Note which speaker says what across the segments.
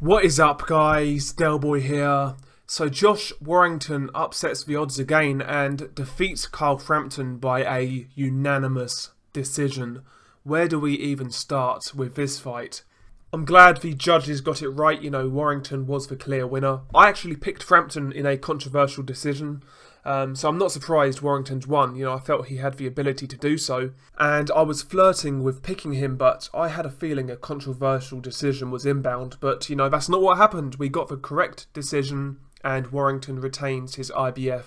Speaker 1: What is up, guys? Del Boy here. So Josh Warrington upsets the odds again and defeats Frampton by a unanimous decision. Where do we even start with this fight? I'm glad the judges got it right. Warrington was the clear winner. I actually picked Frampton in a controversial decision. So I'm not surprised Warrington's won. I felt he had the ability to do so. And I was flirting with picking him, but I had a feeling a controversial decision was inbound. But, that's not what happened. We got the correct decision and Warrington retains his IBF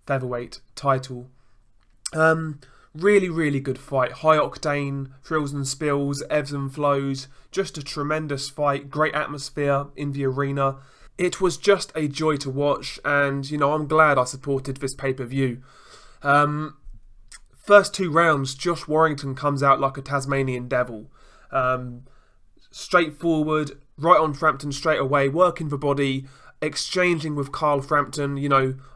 Speaker 1: featherweight title. Really, really good fight. High octane, thrills and spills, ebbs and flows. Just a tremendous fight. Great atmosphere in the arena. It was just a joy to watch, and, I'm glad I supported this pay-per-view. First two rounds, Josh Warrington comes out like a Tasmanian devil. Straightforward, right on Frampton straight away, working the body, exchanging with Frampton,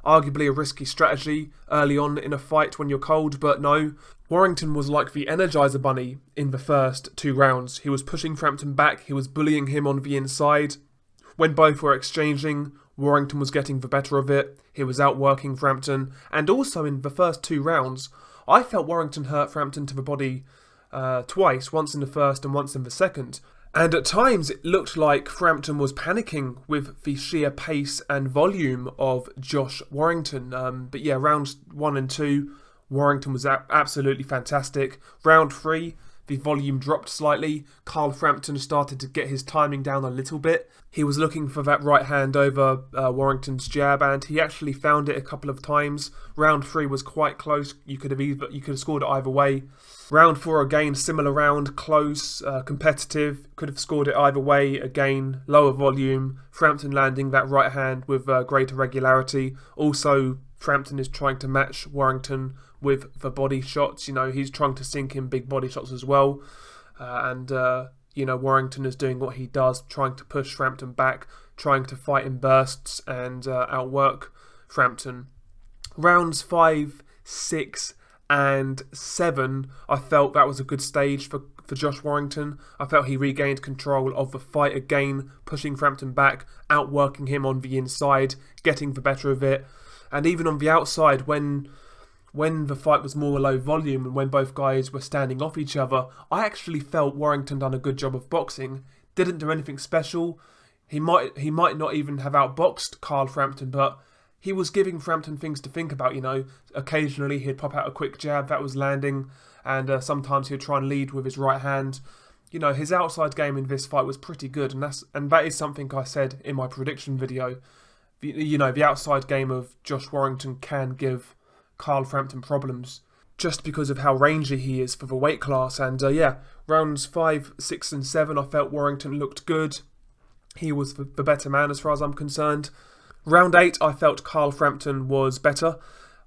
Speaker 1: arguably a risky strategy early on in a fight when you're cold, but no. Warrington was like the Energizer Bunny in the first two rounds. He was pushing Frampton back, he was bullying him on the inside. When both were exchanging, Warrington was getting the better of it. He was outworking Frampton. And also in the first two rounds, I felt Warrington hurt Frampton to the body twice, once in the first and once in the second. And at times it looked like Frampton was panicking with the sheer pace and volume of Josh Warrington. But yeah, rounds 1 and 2, Warrington was absolutely fantastic. Round 3, the volume dropped slightly. Frampton started to get his timing down a little bit. He was looking for that right hand over Warrington's jab, and he actually found it a couple of times. Round 3 was quite close. You could have scored it either way. Round 4 again, similar round, close, competitive. Could have scored it either way. Again, lower volume. Frampton landing that right hand with greater regularity. Also, Frampton is trying to match Warrington with the body shots. He's trying to sink in big body shots as well. Warrington is doing what he does, trying to push Frampton back, trying to fight in bursts and outwork Frampton. Rounds 5, 6 and 7, I felt that was a good stage for Josh Warrington. I felt he regained control of the fight again, pushing Frampton back, outworking him on the inside, getting the better of it. And even on the outside, when the fight was more low volume and when both guys were standing off each other, I actually felt Warrington done a good job of boxing. Didn't do anything special. He might not even have outboxed Frampton, but he was giving Frampton things to think about. Occasionally he'd pop out a quick jab that was landing, and sometimes he'd try and lead with his right hand. His outside game in this fight was pretty good, and that is something I said in my prediction video. The outside game of Josh Warrington can give Frampton problems just because of how rangy he is for the weight class. And rounds 5, 6 and 7, I felt Warrington looked good. He was the better man as far as I'm concerned. Round 8, I felt Frampton was better.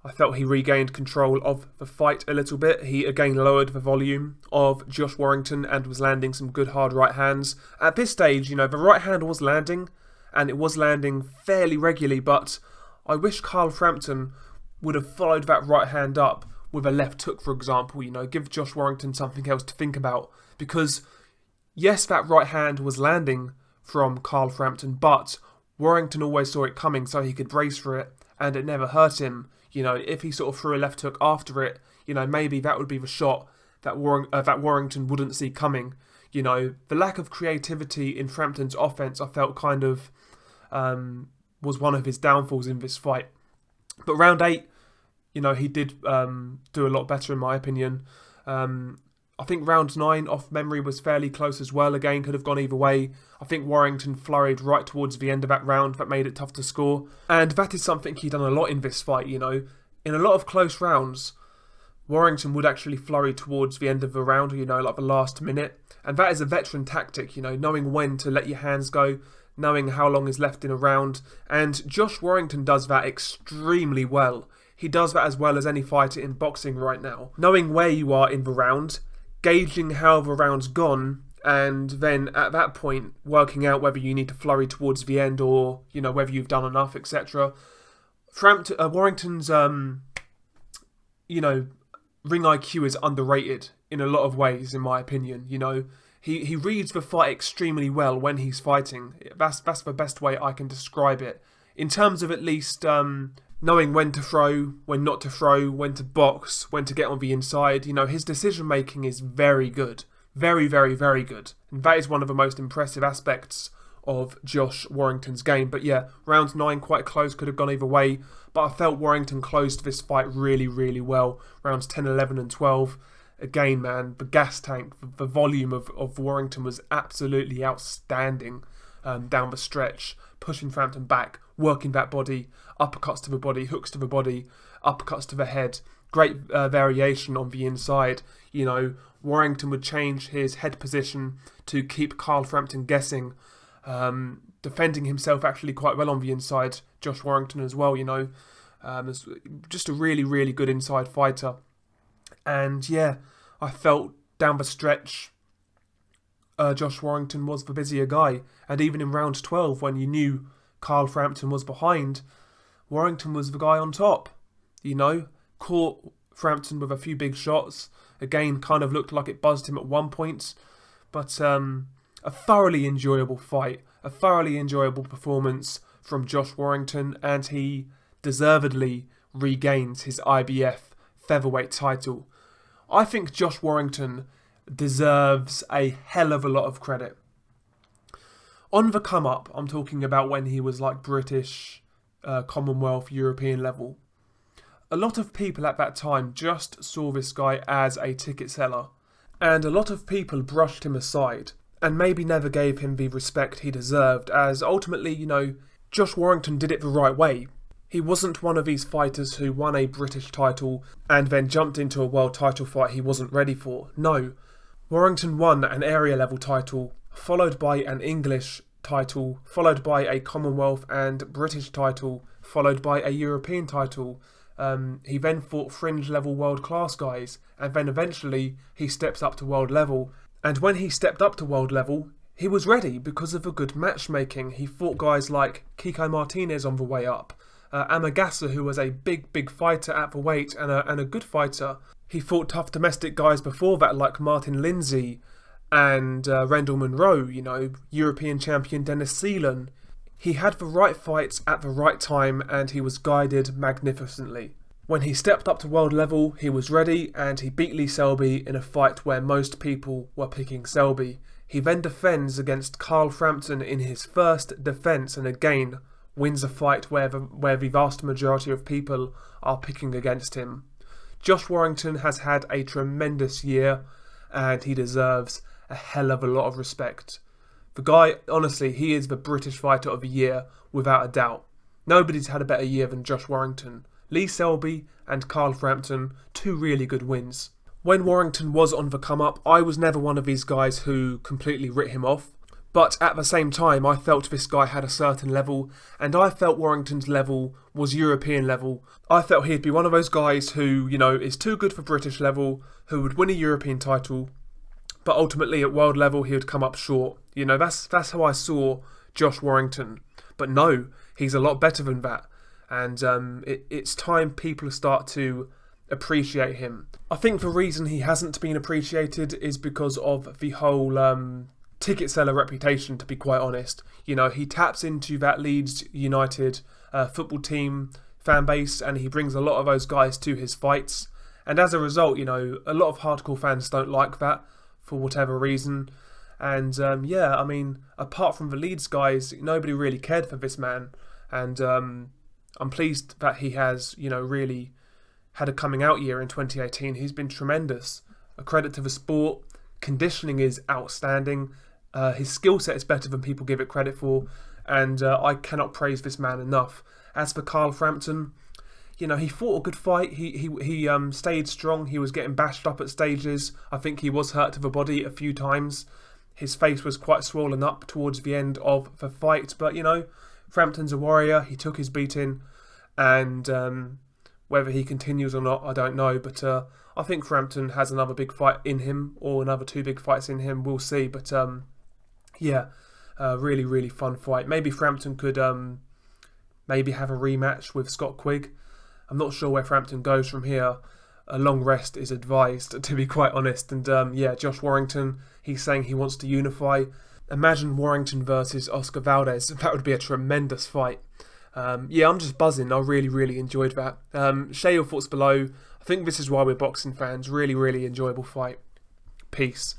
Speaker 1: I felt he regained control of the fight a little bit. He again lowered the volume of Josh Warrington and was landing some good hard right hands. At this stage, the right hand was landing, and it was landing fairly regularly, but I wish Frampton would have followed that right hand up with a left hook, for example. Give Josh Warrington something else to think about. Because, yes, that right hand was landing from Frampton, but Warrington always saw it coming so he could brace for it, and it never hurt him. If he sort of threw a left hook after it, maybe that would be the shot that Warrington wouldn't see coming. The lack of creativity in Frampton's offense, I felt kind of was one of his downfalls in this fight. But round 8, he did do a lot better in my opinion. I think round 9 off memory was fairly close as well. Again, could have gone either way. I think Warrington flurried right towards the end of that round. That made it tough to score. And that is something he'd done a lot in this fight, In a lot of close rounds, Warrington would actually flurry towards the end of the round, like the last minute. And that is a veteran tactic, knowing when to let your hands go, knowing how long is left in a round. And Josh Warrington does that extremely well. He does that as well as any fighter in boxing right now. Knowing where you are in the round, gauging how the round's gone, and then at that point working out whether you need to flurry towards the end or, whether you've done enough, etc. Warrington's, ring IQ is underrated in a lot of ways, in my opinion. He reads the fight extremely well when he's fighting. That's the best way I can describe it. In terms of at least knowing when to throw, when not to throw, when to box, when to get on the inside. You know, his decision making is very good. Very, very, very good. And that is one of the most impressive aspects of Josh Warrington's game. But yeah, round 9 quite close, could have gone either way. But I felt Warrington closed this fight really, really well. Rounds 10, 11 and 12. Again, man, the gas tank, the volume of Warrington was absolutely outstanding down the stretch. Pushing Frampton back, working that body, uppercuts to the body, hooks to the body, uppercuts to the head. Great variation on the inside. You know, Warrington would change his head position to keep Carl Frampton guessing. Defending himself actually quite well on the inside. Josh Warrington as well, you know. Just a really, really good inside fighter. And yeah, I felt down the stretch Josh Warrington was the busier guy. And even in round 12, when you knew Carl Frampton was behind, Warrington was the guy on top. You know, caught Frampton with a few big shots. Again, kind of looked like it buzzed him at one point. But a thoroughly enjoyable fight. A thoroughly enjoyable performance from Josh Warrington. And he deservedly regains his IBF featherweight title. I think Josh Warrington deserves a hell of a lot of credit. On the come up, I'm talking about when he was like British, Commonwealth, European level. A lot of people at that time just saw this guy as a ticket seller. And a lot of people brushed him aside and maybe never gave him the respect he deserved, as ultimately, you know, Josh Warrington did it the right way. He wasn't one of these fighters who won a British title and then jumped into a world title fight he wasn't ready for. No, Warrington won an area level title, followed by an English title, followed by a Commonwealth and British title, followed by a European title. He then fought fringe level world class guys, and then eventually he steps up to world level. And when he stepped up to world level, he was ready because of the good matchmaking. He fought guys like Kiko Martinez on the way up. Amagasa, who was a big fighter at the weight and a good fighter. He fought tough domestic guys before that like Martin Lindsay and Rendell Monroe, you know, European champion Dennis Seelan. He had the right fights at the right time and he was guided magnificently. When he stepped up to world level, he was ready and he beat Lee Selby in a fight where most people were picking Selby. He then defends against Carl Frampton in his first defence and again wins a fight where the vast majority of people are picking against him. Josh Warrington has had a tremendous year and he deserves a hell of a lot of respect. The guy, honestly, he is the British Fighter of the Year without a doubt. Nobody's had a better year than Josh Warrington. Lee Selby and Carl Frampton, 2 really good wins. When Warrington was on the come up, I was never one of these guys who completely writ him off. But at the same time, I felt this guy had a certain level, and I felt Warrington's level was European level. I felt he'd be one of those guys who, you know, is too good for British level, who would win a European title, but ultimately at world level he would come up short. You know, that's how I saw Josh Warrington. But no, he's a lot better than that. And it's time people start to appreciate him. I think the reason he hasn't been appreciated is because of the whole ticket seller reputation, to be quite honest. You know, he taps into that Leeds United football team fan base and he brings a lot of those guys to his fights. And as a result, you know, a lot of hardcore fans don't like that for whatever reason. And yeah, I mean, apart from the Leeds guys, nobody really cared for this man. And I'm pleased that he has, you know, really had a coming out year in 2018. He's been tremendous. A credit to the sport. Conditioning is outstanding. His skill set is better than people give it credit for. And I cannot praise this man enough. As for Carl Frampton, you know, he fought a good fight. He stayed strong. He was getting bashed up at stages. I think he was hurt to the body a few times. His face was quite swollen up towards the end of the fight. But, you know, Frampton's a warrior. He took his beating. And whether he continues or not, I don't know. But I think Frampton has another big fight in him, or another 2 big fights in him. We'll see. But yeah, really, really fun fight. Maybe Frampton could maybe have a rematch with Scott Quigg. I'm not sure where Frampton goes from here. a long rest is advised, to be quite honest. And yeah, Josh Warrington, he's saying he wants to unify. Imagine Warrington versus Oscar Valdez. That would be a tremendous fight. Yeah, I'm just buzzing. I really, really enjoyed that. Share your thoughts below. I think this is why we're boxing fans. Really, really enjoyable fight. Peace.